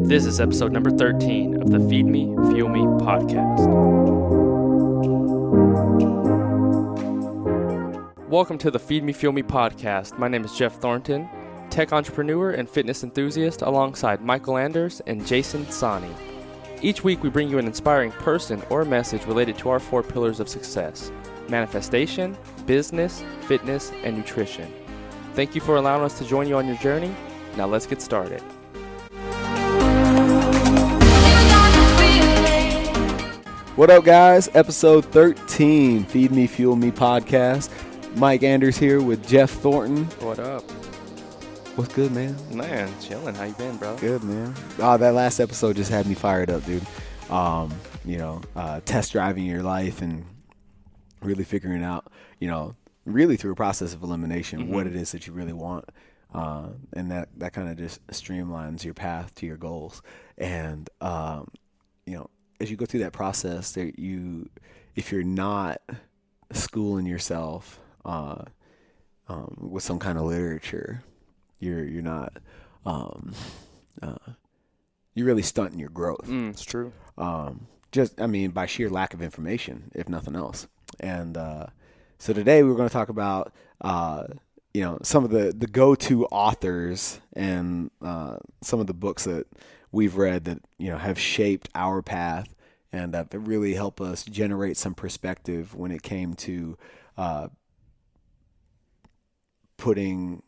This is episode number 13 of the Feed Me, Fuel Me podcast. Welcome to the Feed Me, Fuel Me podcast. My name is Jeff Thornton, tech entrepreneur and fitness enthusiast, alongside Michael Anders and Jason Sani. Each week we bring you an inspiring person or message related to our 4 pillars of success: manifestation, business, fitness, and nutrition. Thank you for allowing us to join you on your journey. Now let's get started. What up, guys? Episode 13, Feed Me, Fuel Me podcast. Mike Anders here with Jeff Thornton. What up? What's good, man? Man, chilling. How you been, bro? Good, man. Oh, that last episode just had me fired up, dude. Test driving your life and really figuring out, really through a process of elimination, what it is that you really want. And that kind of just streamlines your path to your goals. And, as you go through that process, if you're not schooling yourself with some kind of literature, you're not you're really stunting your growth. It's true. By sheer lack of information, if nothing else. And so today we're going to talk about some of the go-to authors and some of the books that we've read that have shaped our path and that really help us generate some perspective when it came to putting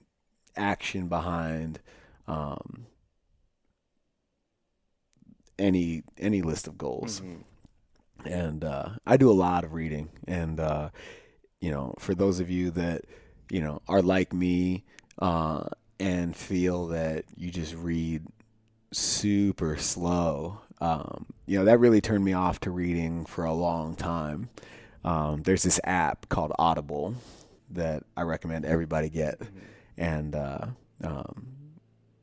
action behind any list of goals. And I do a lot of reading, and for those of you that are like me and feel that you just read super slow, that really turned me off to reading for a long time. There's this app called Audible that I recommend everybody get, and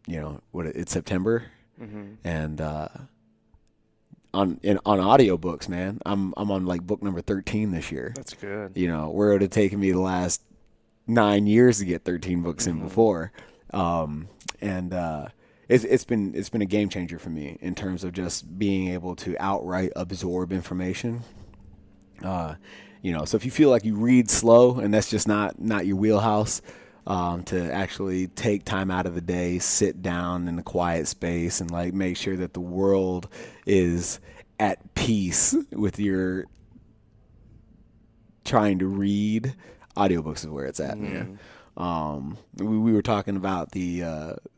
it's September, and on audiobooks, man, I'm on like book number 13 this year. That's good. Where it would have taken me the last 9 years to get 13 books in before. It's been a game changer for me in terms of just being able to outright absorb information. So if you feel like you read slow and that's just not your wheelhouse, to actually take time out of the day, sit down in a quiet space and like make sure that the world is at peace with your trying to read, audiobooks is where it's at, man. We were talking about the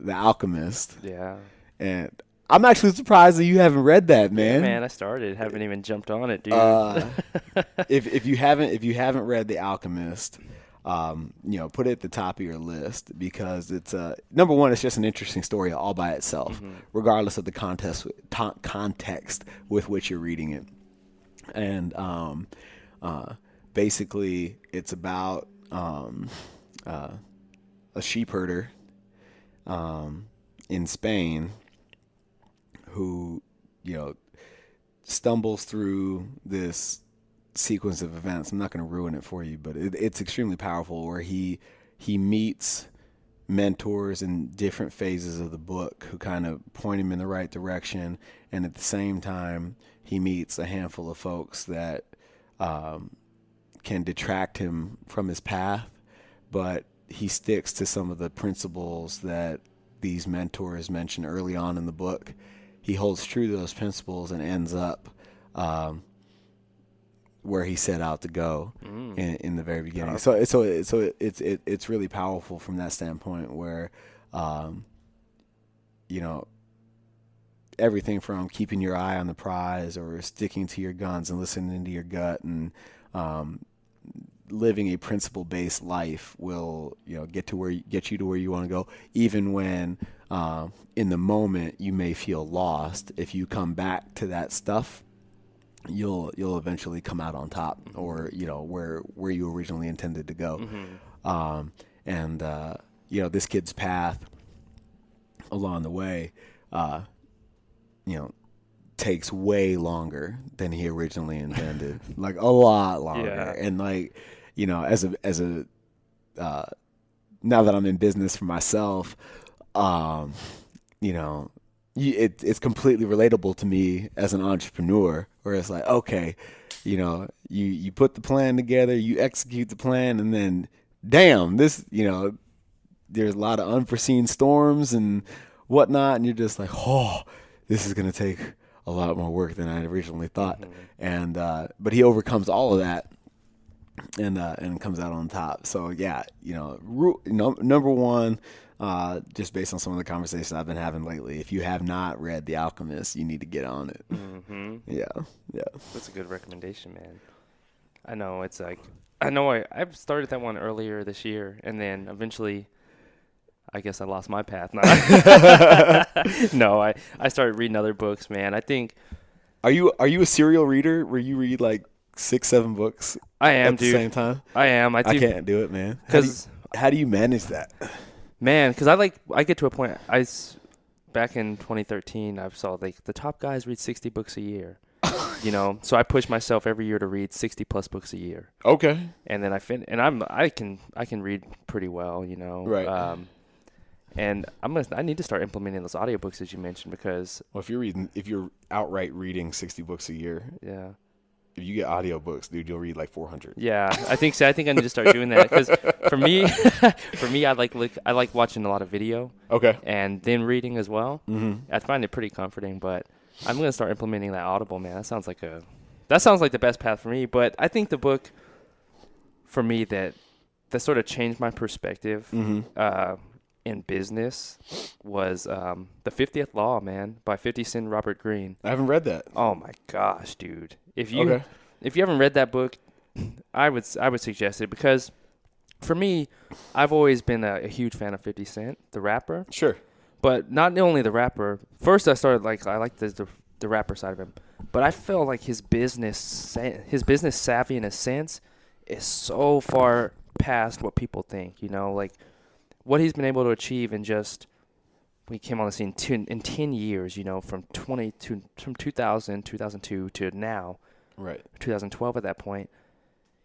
Alchemist. Yeah. And I'm actually surprised that you haven't read that, man. Yeah, man, I started. Haven't even jumped on it, dude. If you haven't read The Alchemist, put it at the top of your list, because it's number one, it's just an interesting story all by itself, regardless of the context with which you're reading it. And basically, it's about a sheep herder in Spain who stumbles through this sequence of events. I'm not going to ruin it for you, but it's extremely powerful, where he meets mentors in different phases of the book who kind of point him in the right direction, and at the same time he meets a handful of folks that can detract him from his path, but he sticks to some of the principles that these mentors mention early on in the book. He holds true to those principles and ends up where he set out to go in the very beginning. So it's really powerful from that standpoint, where everything from keeping your eye on the prize or sticking to your guns and listening to your gut and living a principle-based life will get you to where you want to go, even when in the moment you may feel lost. If you come back to that stuff, you'll eventually come out on top, or where you originally intended to go. This kid's path along the way takes way longer than he originally intended, like a lot longer. Yeah. And as a now that I'm in business for myself, it's completely relatable to me as an entrepreneur, where it's like, okay, you put the plan together, you execute the plan, and then damn, this, there's a lot of unforeseen storms and whatnot, and you're just like, oh, this is gonna take a lot more work than I originally thought. And but he overcomes all of that and comes out on top. So yeah, number one, just based on some of the conversations I've been having lately, if you have not read The Alchemist, you need to get on it. Mm-hmm. Yeah. That's a good recommendation, man. I know I've started that one earlier this year, and then eventually, I guess I lost my path. No, I started reading other books, man. I think. Are you a serial reader where you read like 6-7 books? I am, at the dude. same time? I am. I can't do it, man. How do you manage that? Man, because I get to a point. Back in 2013, I saw like the top guys read 60 books a year. So I push myself every year to read 60 plus books a year. Okay. And then I can read pretty well, Right. And I need to start implementing those audiobooks as you mentioned, because if you're outright reading 60 books a year, yeah. If you get audiobooks, dude, you'll read like 400. Yeah, I think I need to start doing that, because for me, I like watching a lot of video. Okay. And then reading as well. Mm-hmm. I find it pretty comforting, but I'm gonna start implementing that Audible, man. That sounds like the best path for me. But I think the book for me that sort of changed my perspective in business was The 50th Law, man, by 50 Cent and Robert Greene. I haven't read that. Oh my gosh, dude! If you haven't read that book, I would suggest it, because for me, I've always been a huge fan of 50 Cent, the rapper. Sure. But not only the rapper. First, I liked the rapper side of him, but I felt like his business savvy in a sense is so far past what people think. Like what he's been able to achieve in just when he came on the scene in 10 years. From 2000, 2002 to now, right, 2012 at that point.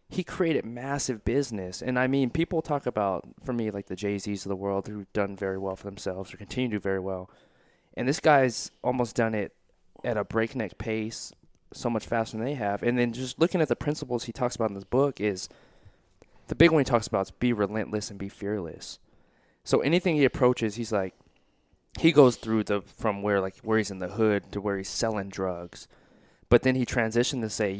He created massive business. And I mean, people talk about, for me, like the Jay-Z's of the world who've done very well for themselves or continue to do very well. And this guy's almost done it at a breakneck pace, so much faster than they have. And then just looking at the principles he talks about in this book is, the big one he talks about is be relentless and be fearless. So anything he approaches, he's like, he goes through from where he's in the hood to where he's selling drugs. But then he transitioned to say,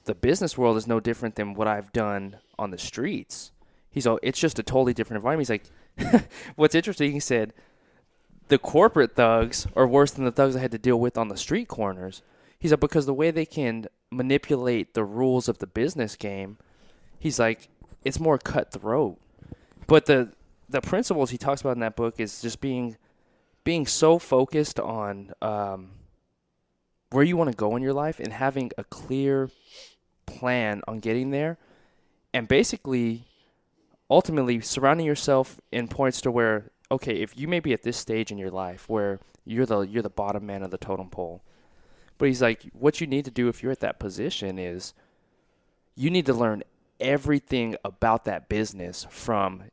the business world is no different than what I've done on the streets. It's just a totally different environment. He's like, what's interesting, he said, the corporate thugs are worse than the thugs I had to deal with on the street corners. He's like, because the way they can manipulate the rules of the business game, he's like, it's more cutthroat. But the principles he talks about in that book is just being so focused on where you want to go in your life and having a clear plan on getting there, and basically ultimately surrounding yourself in points to where, okay, if you may be at this stage in your life where you're the bottom man of the totem pole, but he's like, what you need to do if you're at that position is you need to learn everything about that business from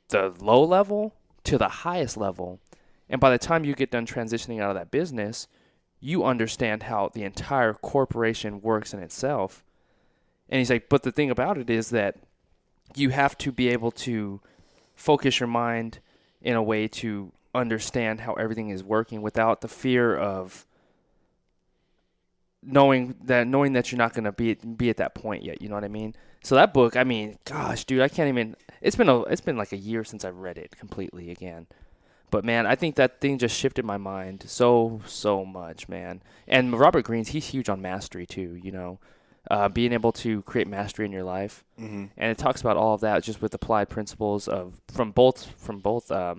the low level to the highest level, and by the time you get done transitioning out of that business, you understand how the entire corporation works in itself. And he's like, but the thing about it is that you have to be able to focus your mind in a way to understand how everything is working without the fear of knowing that you're not going to be at that point yet. You know what I mean? So that book, I mean, gosh, dude, I can't even. It's been like a year since I've read it completely again. But man, I think that thing just shifted my mind so much, man. And Robert Greene's, he's huge on mastery too. Being able to create mastery in your life, and it talks about all of that just with applied principles from both I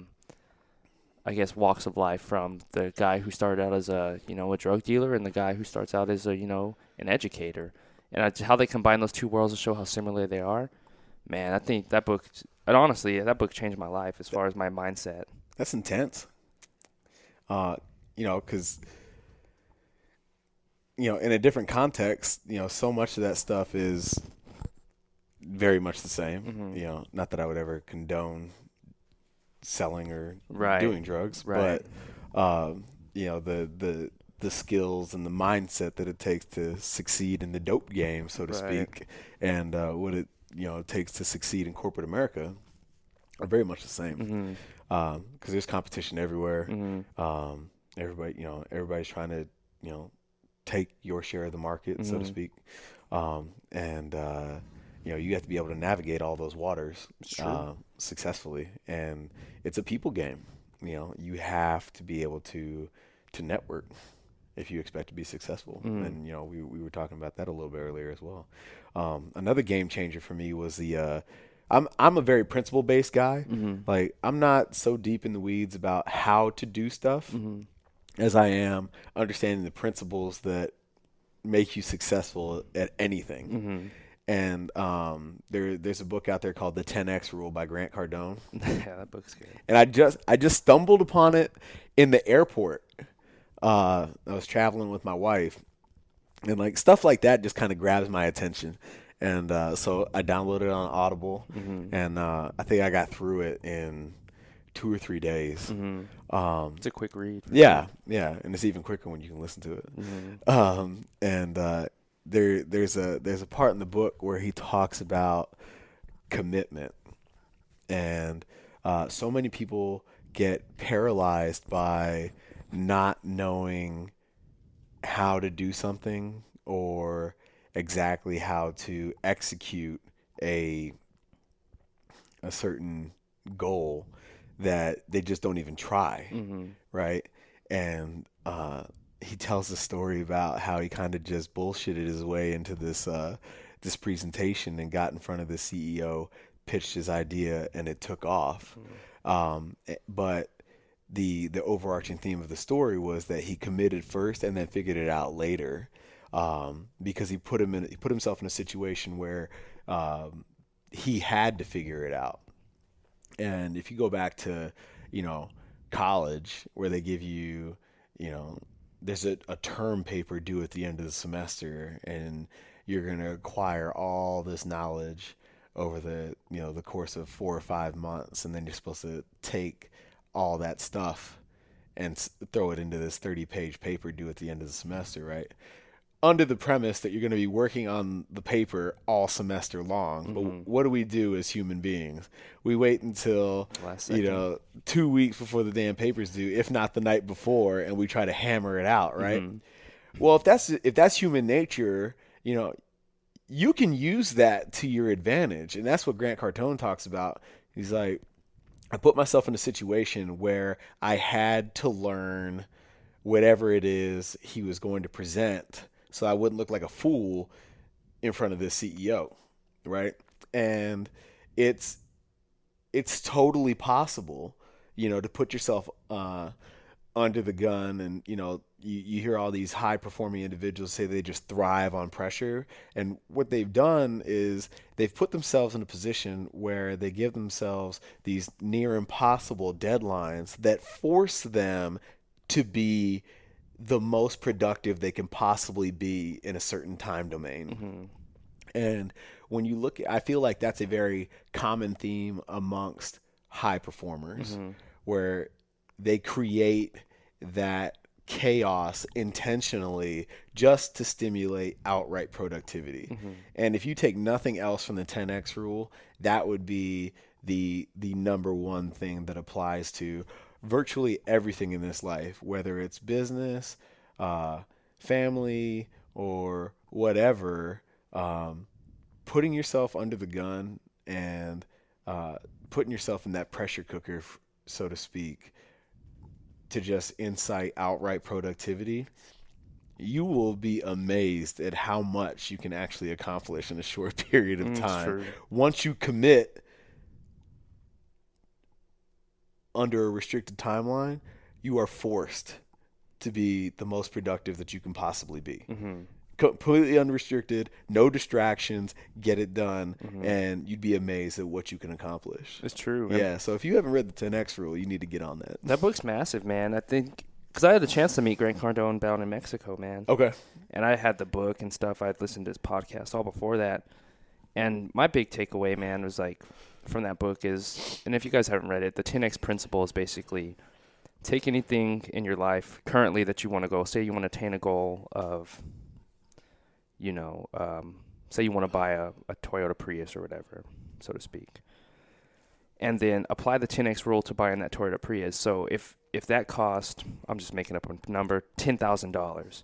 guess walks of life, from the guy who started out as a drug dealer and the guy who starts out as an educator, and how they combine those two worlds to show how similar they are. Man, I think that book, and honestly, that book changed my life as far as my mindset. That's intense. Because in a different context, so much of that stuff is very much the same. Mm-hmm. Not that I would ever condone selling or right. doing drugs, right. The skills and the mindset that it takes to succeed in the dope game, so to speak, and what it takes to succeed in corporate America are very much the same. Because there's competition everywhere. Everybody's trying to take your share of the market, so to speak, and you have to be able to navigate all those waters successfully, and it's a people game. You have to be able to network if you expect to be successful. And we were talking about that a little bit earlier as well. Another game changer for me was I'm a very principle based guy. Like, I'm not so deep in the weeds about how to do stuff as I am understanding the principles that make you successful at anything. And there's a book out there called The 10X Rule by Grant Cardone. Yeah, that book's good. And I just stumbled upon it in the airport. I was traveling with my wife, and like stuff like that just kind of grabs my attention. And so I downloaded it on Audible, and I think I got through it in 2 or 3 days. It's a quick read. Yeah, and it's even quicker when you can listen to it. There's a part in the book where he talks about commitment, and so many people get paralyzed by not knowing how to do something or exactly how to execute a certain goal, that they just don't even try, right? And he tells a story about how he kind of just bullshitted his way into this presentation and got in front of the CEO, pitched his idea, and it took off. But the overarching theme of the story was that he committed first and then figured it out later, because he put himself in a situation where he had to figure it out. And if you go back to college, where they give you there's a term paper due at the end of the semester, and you're going to acquire all this knowledge over the course of 4 or 5 months, and then you're supposed to take all that stuff and throw it into this 30-page paper due at the end of the semester, right? Under the premise that you're going to be working on the paper all semester long. But what do we do as human beings? We wait until 2 weeks before the damn paper's due, if not the night before, and we try to hammer it out, right? Well, if that's human nature, you can use that to your advantage, and that's what Grant Cardone talks about. He's like, I put myself in a situation where I had to learn whatever it is he was going to present, so I wouldn't look like a fool in front of this CEO, right? And it's totally possible, to put yourself under the gun. And you hear all these high performing individuals say they just thrive on pressure, and what they've done is they've put themselves in a position where they give themselves these near impossible deadlines that force them to be the most productive they can possibly be in a certain time domain. And when you look I feel like that's a very common theme amongst high performers, where they create that chaos intentionally just to stimulate outright productivity. And if you take nothing else from the 10X rule, that would be the number one thing that applies to virtually everything in this life, whether it's business, family, or whatever. Putting yourself under the gun and putting yourself in that pressure cooker, so to speak, to just incite outright productivity, you will be amazed at how much you can actually accomplish in a short period of time. Once you commit under a restricted timeline, you are forced to be the most productive that you can possibly be. Completely unrestricted, no distractions, get it done, and you'd be amazed at what you can accomplish. It's true. Yeah, so if you haven't read the 10X rule, you need to get on that. That book's massive, man. I think, because I had the chance to meet Grant Cardone down in Mexico, man. Okay. And I had the book and stuff. I'd listened to his podcast all before that. And my big takeaway, man, was like, from that book is, and if you guys haven't read it, the 10X principle is basically take anything in your life currently that you want to go. Say you want to attain a goal of, say you want to buy a Toyota Prius or whatever, so to speak. And then apply the 10x rule to buying that Toyota Prius. So if that cost, I'm just making up a number, $10,000,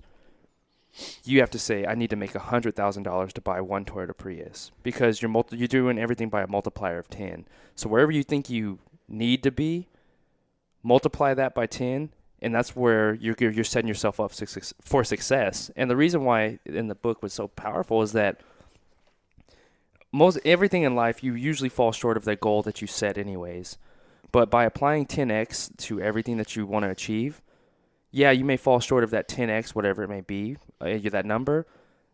you have to say, I need to make $100,000 to buy one Toyota Prius, because you're doing everything by a multiplier of 10. So wherever you think you need to be, multiply that by 10, and that's where you're setting yourself up for success. And the reason why in the book was so powerful is that most everything in life, you usually fall short of that goal that you set anyways. But by applying 10x to everything that you want to achieve, yeah, you may fall short of that 10x, whatever it may be, that number,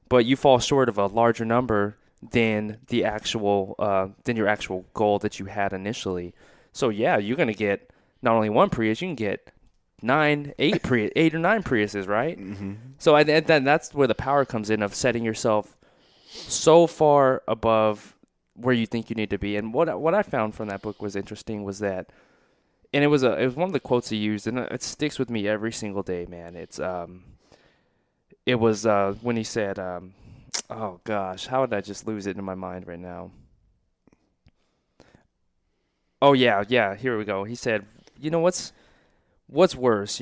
but you fall short of a larger number than your actual goal that you had initially. So yeah, you're gonna get not only one Prius, you can get 8 or 9 Priuses, right? Mm-hmm. So then that's where the power comes in of setting yourself so far above where you think you need to be. And what I found from that book was interesting was that, and it was one of the quotes he used, and it sticks with me every single day, man. It was when he said, oh gosh, how did I just lose it in my mind right now? Oh yeah, here we go. He said, what's worse,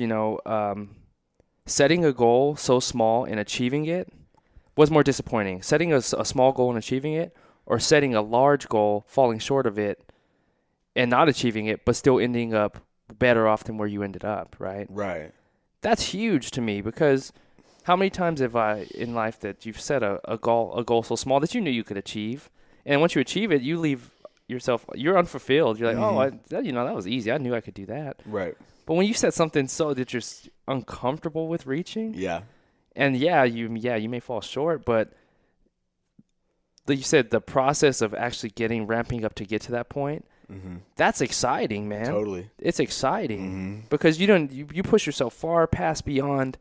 setting a goal so small and achieving it? What's more disappointing, setting a small goal and achieving it, or setting a large goal, falling short of it, and not achieving it, but still ending up better off than where you ended up, right? Right. That's huge to me, because how many times have I in life that you've set a goal so small that you knew you could achieve, and once you achieve it, you leave yourself, you're unfulfilled. You're like, that was easy. I knew I could do that. Right. But when you set something so that you're uncomfortable with reaching, Yeah. and you may fall short, but like you said, the process of actually ramping up to get to that point, Mm-hmm. that's exciting, man. Totally. It's exciting, Mm-hmm. because you push yourself far past beyond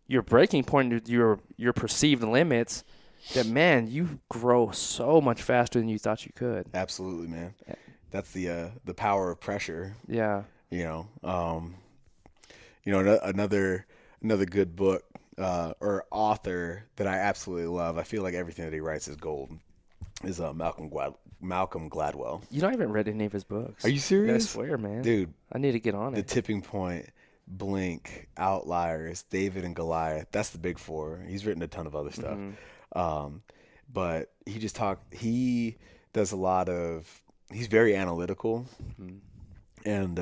your breaking point, your perceived limits, that, man, you grow so much faster than you thought you could. Absolutely, man. That's the power of pressure. Yeah. Another good book or author that I absolutely love. I feel like everything that he writes is gold. Is Malcolm Gladwell. I haven't read any of his books. Are you serious? I swear, man. Dude, I need to get on The it. Tipping Point, Blink, Outliers, David and Goliath. That's the big four. He's written a ton of other stuff. Mm-hmm. But he does a lot of, he's very analytical. Mm-hmm. And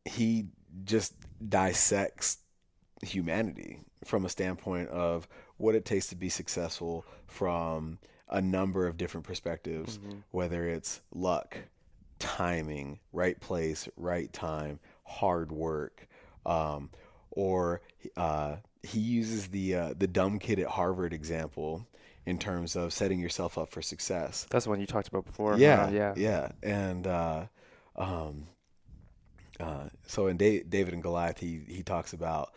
he just dissects humanity from a standpoint of what it takes to be successful from a number of different perspectives, Mm-hmm. whether it's luck, timing, right place, right time, hard work, or he uses the dumb kid at Harvard example in terms of setting yourself up for success. That's the one you talked about before. Yeah. And so in David and Goliath, he talks about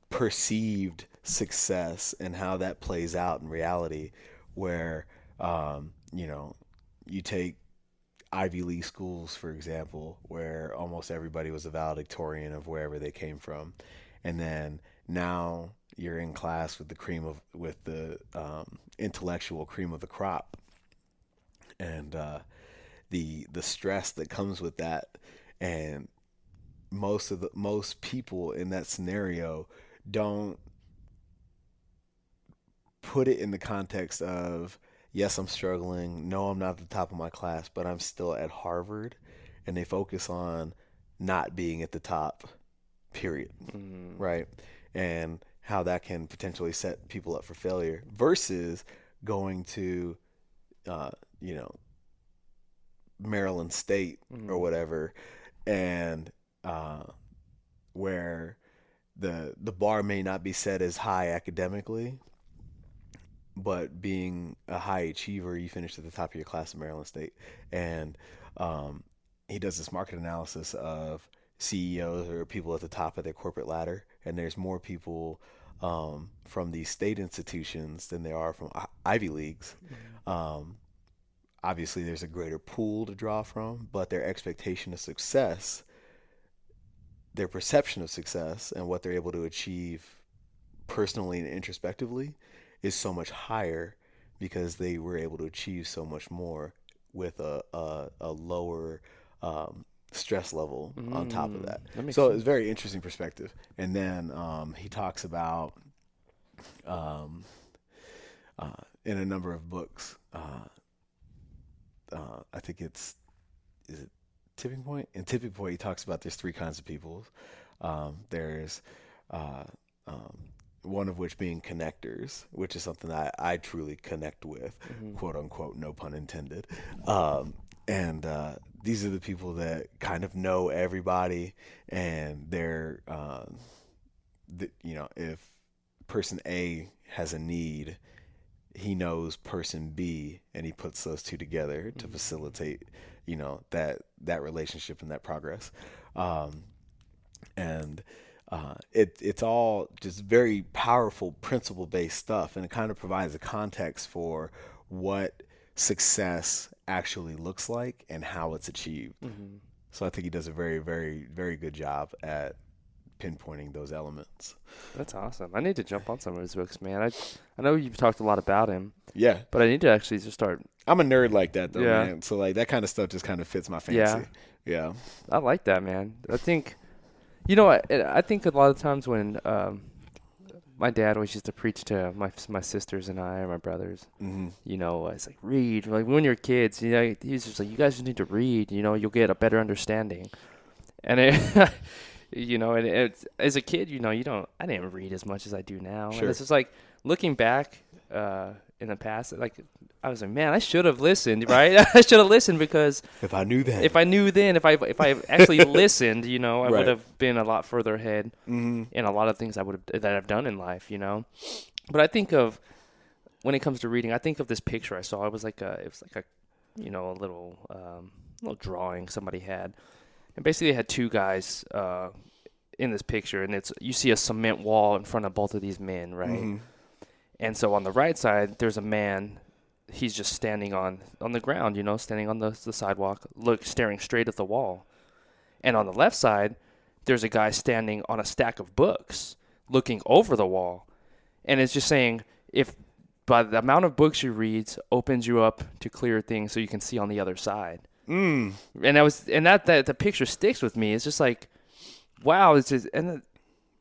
perceived success and how that plays out in reality, where you take Ivy League schools, for example, where almost everybody was a valedictorian of wherever they came from, and then now you're in class with the intellectual cream of the crop, and the stress that comes with that, and most people in that scenario don't put it in the context of, yes, I'm struggling. No, I'm not at the top of my class, but I'm still at Harvard. And they focus on not being at the top, period. Mm-hmm. Right? And how that can potentially set people up for failure versus going to, Maryland State or whatever, and where the bar may not be set as high academically, but being a high achiever, you finished at the top of your class at Maryland State. And he does this market analysis of CEOs or people at the top of their corporate ladder, and there's more people from these state institutions than there are from Ivy Leagues. obviously there's a greater pool to draw from, but their expectation of success, their perception of success, and what they're able to achieve personally and introspectively is so much higher because they were able to achieve so much more with a lower stress level on top of that. That makes So sense. it's a very interesting perspective. And then he talks about in a number of books. I think is it Tipping Point? In Tipping Point, he talks about there's three kinds of people. There's one of which being connectors, which is something that I truly connect with, quote unquote, no pun intended. And these are the people that kind of know everybody, and they're, if person A has a need, he knows person B, and he puts those two together to facilitate, that relationship and that progress. It's all just very powerful principle-based stuff, and it kind of provides a context for what success actually looks like and how it's achieved. So I think he does a very, very, very good job at pinpointing those elements. That's awesome. I need to jump on some of his books, man. I know you've talked a lot about him. Yeah. But I need to actually just start. I'm a nerd like that, though, Yeah. man. So, like, that kind of stuff just kind of fits my fancy. Yeah. I like that, man. I think, I think a lot of times when my dad always used to preach to my sisters and I, or my brothers, it's like, read. Like, when you're kids, he's just like, you guys just need to read. You'll get a better understanding. And as a kid, I didn't read as much as I do now. Sure. And it's just like, looking back in the past, like, I was like, man, I should have listened, right? I should have listened, because if I knew then, if I actually listened, I Right. would have been a lot further ahead in a lot of things that I've done in life, But I think of, when it comes to reading, I think of this picture I saw. It was like a little drawing somebody had. And basically, they had two guys in this picture, and you see a cement wall in front of both of these men, right? And so on the right side, there's a man. He's just standing on the ground, standing on the sidewalk, staring straight at the wall. And on the left side, there's a guy standing on a stack of books, looking over the wall. And it's just saying, if by the amount of books you read opens you up to clearer things, so you can see on the other side. And that the picture sticks with me. It's just like, wow. It's just, and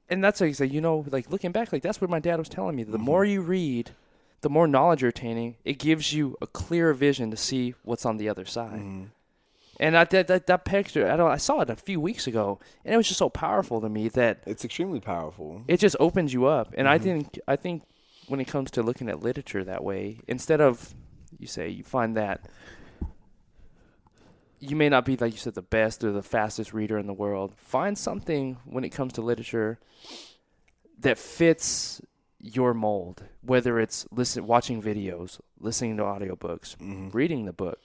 that's like, like, looking back, like, that's what my dad was telling me. The more you read, the more knowledge you're attaining. It gives you a clearer vision to see what's on the other side. And that picture, I saw it a few weeks ago, and it was just so powerful to me that it's extremely powerful. It just opens you up. And I think when it comes to looking at literature that way, instead of, you find that you may not be, like you said, the best or the fastest reader in the world. Find something when it comes to literature that fits your mold, whether it's watching videos, listening to audiobooks, reading the book,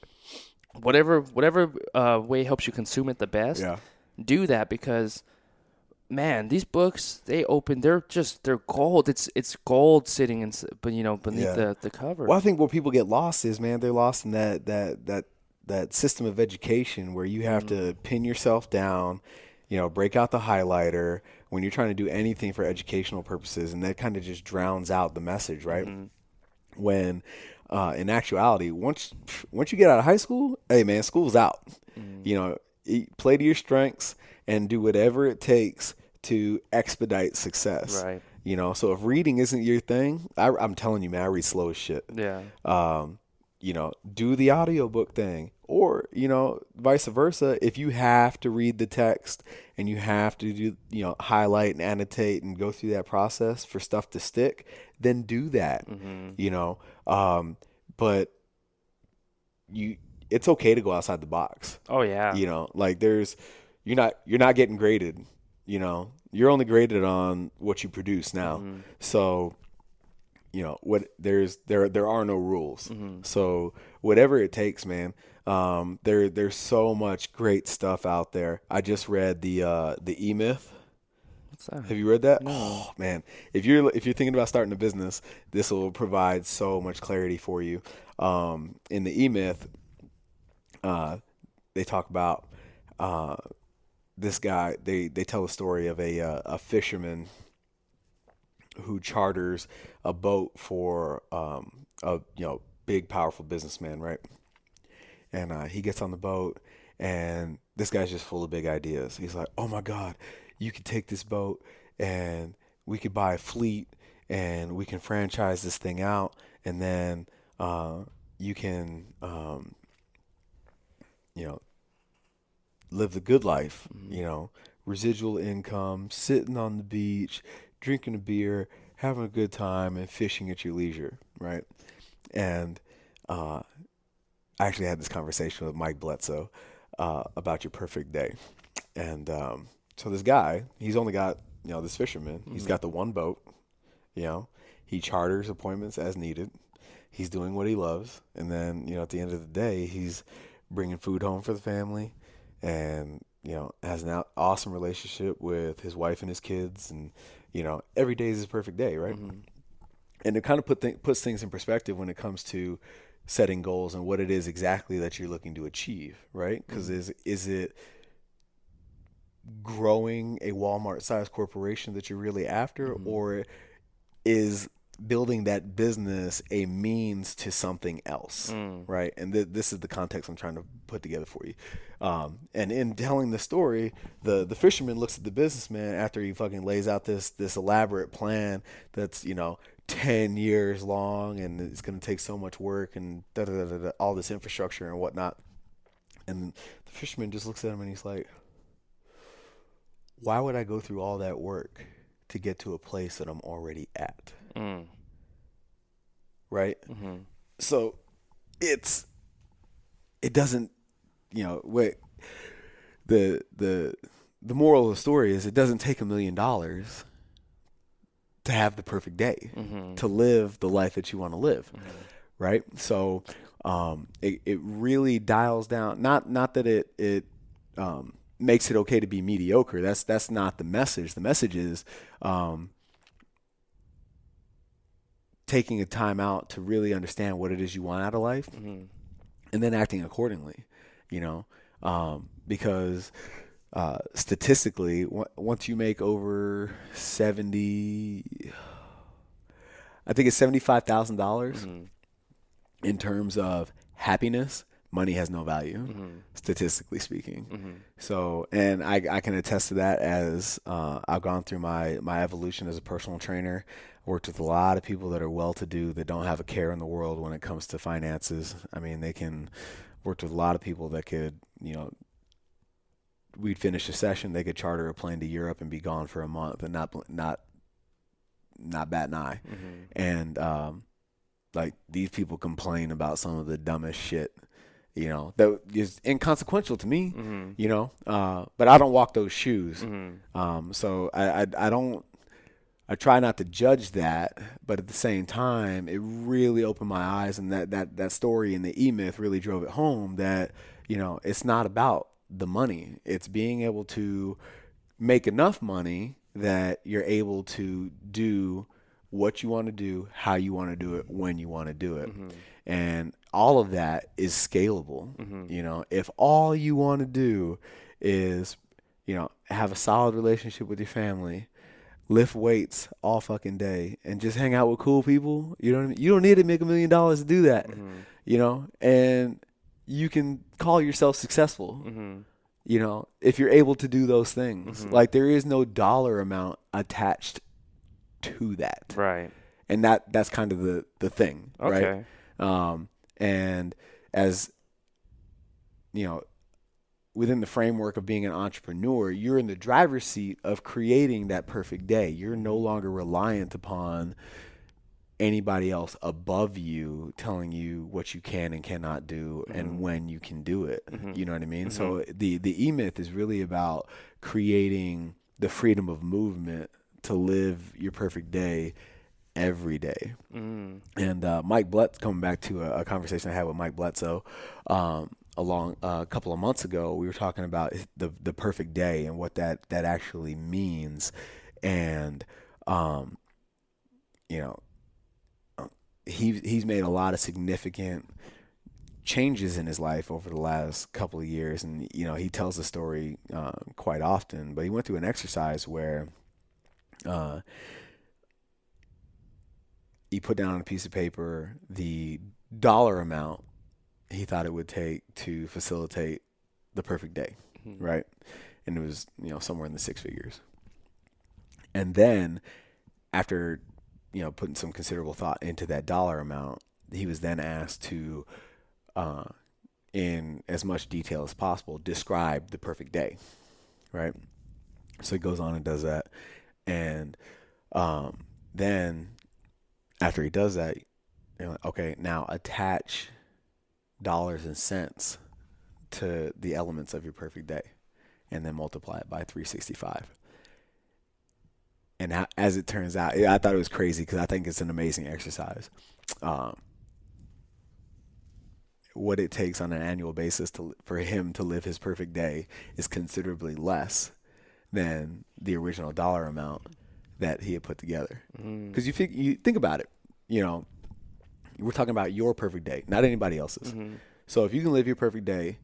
whatever way helps you consume it the best. Do that, because, man, these books, they're gold. It's gold sitting beneath the cover. Well, I think what people get lost is, man, they're lost in that system of education where you have to pin yourself down, break out the highlighter when you're trying to do anything for educational purposes, and that kind of just drowns out the message, right? When in actuality, once you get out of high school, hey, man, school's out. Play to your strengths and do whatever it takes to expedite success. Right. So if reading isn't your thing, I'm telling you, man, I read slow as shit. Yeah. Do the audiobook thing, or, vice versa. If you have to read the text and you have to do, highlight and annotate and go through that process for stuff to stick, then do that, but it's okay to go outside the box. Oh yeah. Like you're not getting graded, you're only graded on what you produce now. So, there are no rules. So whatever it takes, man. There's so much great stuff out there. I just read the E-Myth. What's that? Have you read that? No. Oh man, if you're thinking about starting a business, this will provide so much clarity for you. In the E-Myth, they talk about this guy. They tell a story of a fisherman who charters a boat for a big powerful businessman, right? And he gets on the boat, and this guy's just full of big ideas. He's like, "Oh my God, you could take this boat, and we could buy a fleet, and we can franchise this thing out, and then you can, you know, live the good life, residual income, sitting on the beach, drinking a beer, having a good time, and fishing at your leisure, right?" And I actually had this conversation with Mike Bledsoe about your perfect day. And so this guy, he's only got, this fisherman, he's got the one boat, he charters appointments as needed. He's doing what he loves. And then, at the end of the day, he's bringing food home for the family and, has an awesome relationship with his wife and his kids. And, every day is his perfect day, right? Mm-hmm. And it kind of puts things in perspective when it comes to setting goals and what it is exactly that you're looking to achieve, right? Because is it growing a Walmart-sized corporation that you're really after, or is building that business a means to something else, right? And this is the context I'm trying to put together for you. And in telling the story, the fisherman looks at the businessman after he fucking lays out this elaborate plan that's 10 years long, and it's going to take so much work and all this infrastructure and whatnot. And the fisherman just looks at him and he's like, "Why would I go through all that work to get to a place that I'm already at?" Right? Mm-hmm. So it doesn't, what the moral of the story is, it doesn't take $1 million to have the perfect day, to live the life that you want to live, right? So it really dials down. Not that it makes it okay to be mediocre. That's not the message. The message is taking a time out to really understand what it is you want out of life, and then acting accordingly. Because statistically, once you make over I think it's $75,000 in terms of happiness, money has no value, statistically speaking. So, and I can attest to that as I've gone through my evolution as a personal trainer. Worked with a lot of people that are well-to-do that don't have a care in the world when it comes to finances. I mean, worked with a lot of people that could, we'd finish a session, they could charter a plane to Europe and be gone for a month and not bat an eye. And like, these people complain about some of the dumbest shit, that is inconsequential to me, but I don't walk those shoes. So I try not to judge that, but at the same time, it really opened my eyes, and that story in the E-Myth really drove it home that, it's not about the money. It's being able to make enough money that you're able to do what you want to do, how you want to do it, when you want to do it. And all of that is scalable. If all you want to do is, have a solid relationship with your family, lift weights all fucking day, and just hang out with cool people, you don't need to make $1 million to do that, and you can call yourself successful, if you're able to do those things. Like, there is no dollar amount attached to that. Right. And that's kind of the thing, okay. Right? And as, within the framework of being an entrepreneur, you're in the driver's seat of creating that perfect day. You're no longer reliant upon anybody else above you telling you what you can and cannot do and when you can do it. You know what I mean? So the E-Myth is really about creating the freedom of movement to live your perfect day every day. And Mike Bledsoe, coming back to a conversation I had with Mike Bledsoe, along a couple of months ago, we were talking about the perfect day and what that actually means. And he's made a lot of significant changes in his life over the last couple of years, and he tells the story quite often. But he went through an exercise where he put down on a piece of paper the dollar amount he thought it would take to facilitate the perfect day, right? And it was somewhere in the six figures. And then after putting some considerable thought into that dollar amount, he was then asked to in as much detail as possible describe the perfect day, right? So he goes on and does that, and then after he does that, okay, now attach dollars and cents to the elements of your perfect day, and then multiply it by 365. And as it turns out, I thought it was crazy because I think it's an amazing exercise. What it takes on an annual basis for him to live his perfect day is considerably less than the original dollar amount that he had put together. Because you think about it, we're talking about your perfect day, not anybody else's. So if you can live your perfect day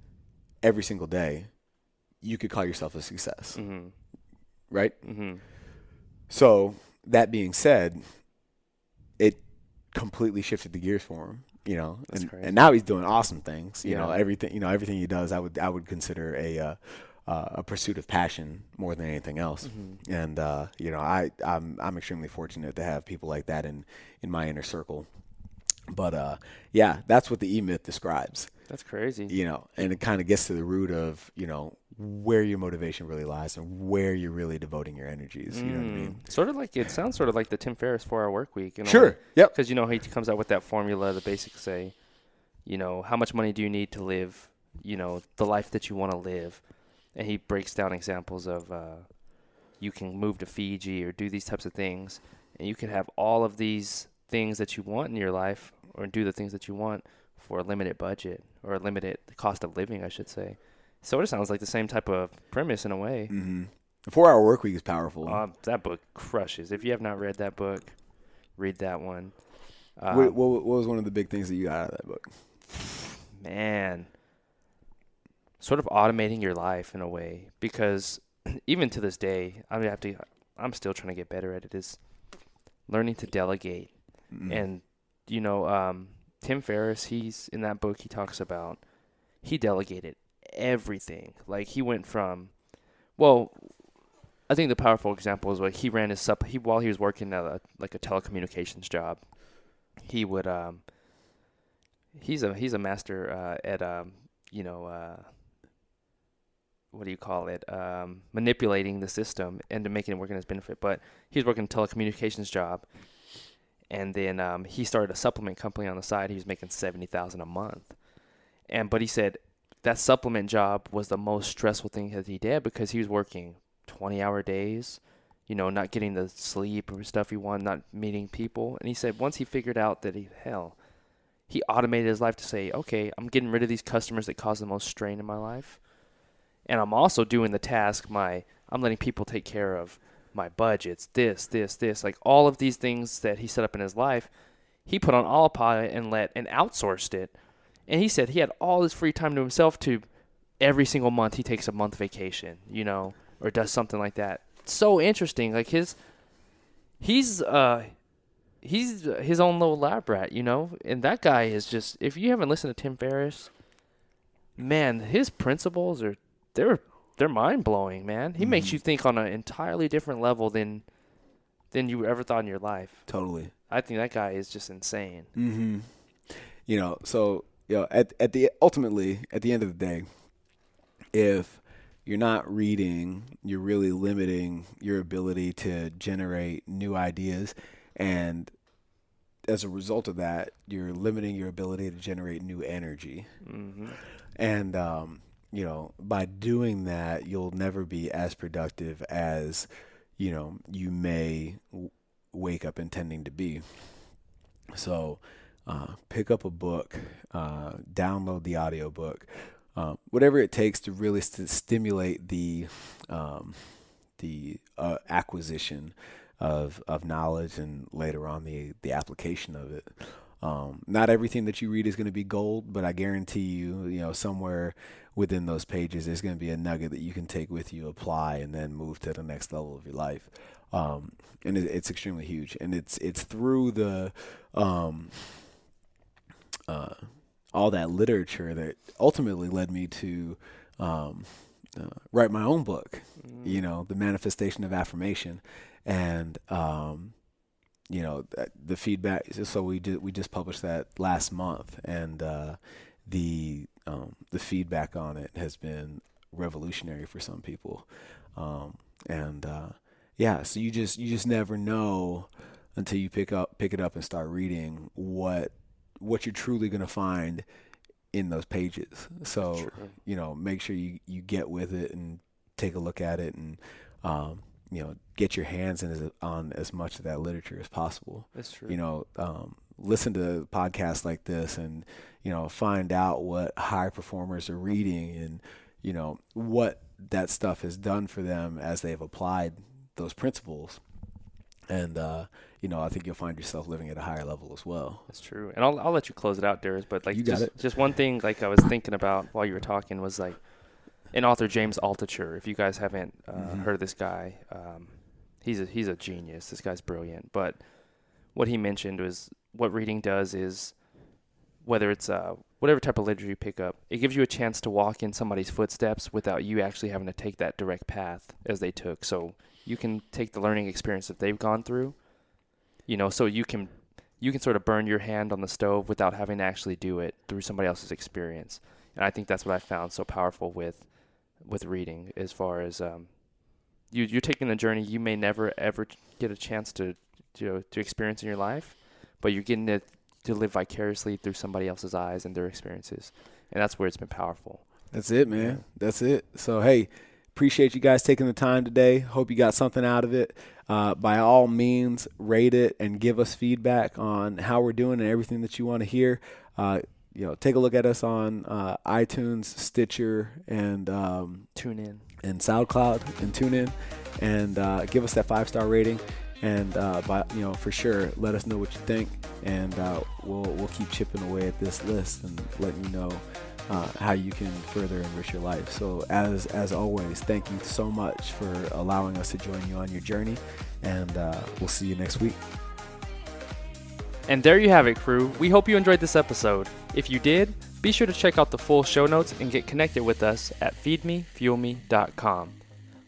every single day, you could call yourself a success, right? So that being said, it completely shifted the gears for him, and now he's doing awesome things. Everything he does, I would consider a pursuit of passion more than anything else. And I'm extremely fortunate to have people like that in my inner circle. But that's what the E-Myth describes. That's crazy. And it kind of gets to the root of where your motivation really lies and where you're really devoting your energies. You know what I mean? It sounds sort of like the Tim Ferriss 4-Hour Work Week. Sure. Yep. Because he comes out with that formula to basically say, how much money do you need to live, the life that you want to live, and he breaks down examples of you can move to Fiji or do these types of things, and you can have all of these things that you want in your life, or do the things that you want for a limited budget or a limited cost of living, I should say. So it sounds like the same type of premise in a way. The 4-Hour Work Week is powerful. That book crushes. If you have not read that book, read that one. What was one of the big things that you got out of that book? Man, sort of automating your life in a way, because even to this day, I'm still trying to get better at it, is learning to delegate. And, Tim Ferriss, he's in that book, he talks about, he delegated everything. Like he went from, I think the powerful example is he ran while he was working at a telecommunications job. He would he's a master at what do you call it? Manipulating the system and to making it work in his benefit. But he was working a telecommunications job, and then he started a supplement company on the side. He was making $70,000 a month, but he said that supplement job was the most stressful thing that he did because he was working 20-hour days, not getting the sleep or stuff he wanted, not meeting people. And he said once he figured out that he automated his life to say, okay, I'm getting rid of these customers that cause the most strain in my life. And I'm also doing the task, I'm letting people take care of my budgets, this, like all of these things that he set up in his life, he put on autopilot and outsourced it. And he said he had all his free time to himself to every single month he takes a month vacation, or does something like that. So interesting. Like he's his own little lab rat, and that guy is just, if you haven't listened to Tim Ferriss, man, his principles they're mind blowing, man. He makes you think on an entirely different level than you ever thought in your life. Totally. I think that guy is just insane. Ultimately at the end of the day, if you're not reading, you're really limiting your ability to generate new ideas, and as a result of that, you're limiting your ability to generate new energy. And by doing that, you'll never be as productive as you may wake up intending to be. So pick up a book, download the audiobook, whatever it takes to really stimulate the acquisition of knowledge, and later on the application of it. Not everything that you read is going to be gold, but I guarantee you, somewhere within those pages, there's going to be a nugget that you can take with you, apply, and then move to the next level of your life. And it's extremely huge. And it's through the all that literature that ultimately led me to write my own book, The Manifestation of Affirmation. And, the feedback. So we just published that last month, and the feedback on it has been revolutionary for some people. So you just never know until you pick it up and start reading what you're truly going to find in those pages. So, make sure you get with it and take a look at it, and get your hands on as much of that literature as possible. That's true. Listen to podcasts like this, and find out what high performers are reading, and what that stuff has done for them as they've applied those principles. And I think you'll find yourself living at a higher level as well. That's true. And I'll let you close it out, Darius. But you got it. Just one thing, I was thinking about while you were talking was an author, James Altucher. If you guys haven't heard of this guy, he's a genius. This guy's brilliant. But what he mentioned was what reading does is, whether it's whatever type of literature you pick up, it gives you a chance to walk in somebody's footsteps without you actually having to take that direct path as they took. So you can take the learning experience that they've gone through, so you can sort of burn your hand on the stove without having to actually do it through somebody else's experience. And I think that's what I found so powerful with reading, as far as you're taking a journey you may never ever get a chance to experience in your life, but you're getting to live vicariously through somebody else's eyes and their experiences. And that's where it's been powerful. That's it, man. Yeah. That's it. So, hey, appreciate you guys taking the time today. Hope you got something out of it. By all means, rate it and give us feedback on how we're doing and everything that you want to hear. Take a look at us on iTunes, Stitcher, and TuneIn, and SoundCloud, and TuneIn, and give us that 5-star rating. And for sure, let us know what you think, and we'll keep chipping away at this list and letting you know how you can further enrich your life. So as always, thank you so much for allowing us to join you on your journey, and we'll see you next week. And there you have it, crew. We hope you enjoyed this episode. If you did, be sure to check out the full show notes and get connected with us at feedmefuelme.com.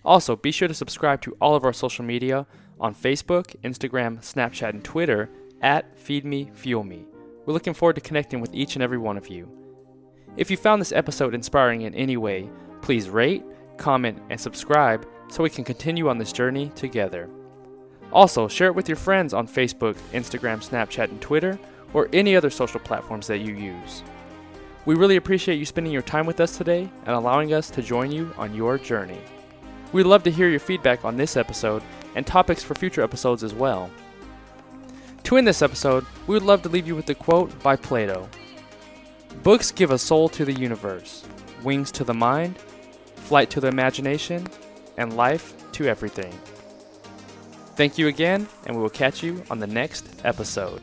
Also, be sure to subscribe to all of our social media on Facebook, Instagram, Snapchat, and Twitter at feedmefuelme. We're looking forward to connecting with each and every one of you. If you found this episode inspiring in any way, please rate, comment, and subscribe so we can continue on this journey together. Also, share it with your friends on Facebook, Instagram, Snapchat, and Twitter, or any other social platforms that you use. We really appreciate you spending your time with us today and allowing us to join you on your journey. We'd love to hear your feedback on this episode and topics for future episodes as well. To end this episode, we would love to leave you with a quote by Plato. Books give a soul to the universe, wings to the mind, flight to the imagination, and life to everything. Thank you again, and we will catch you on the next episode.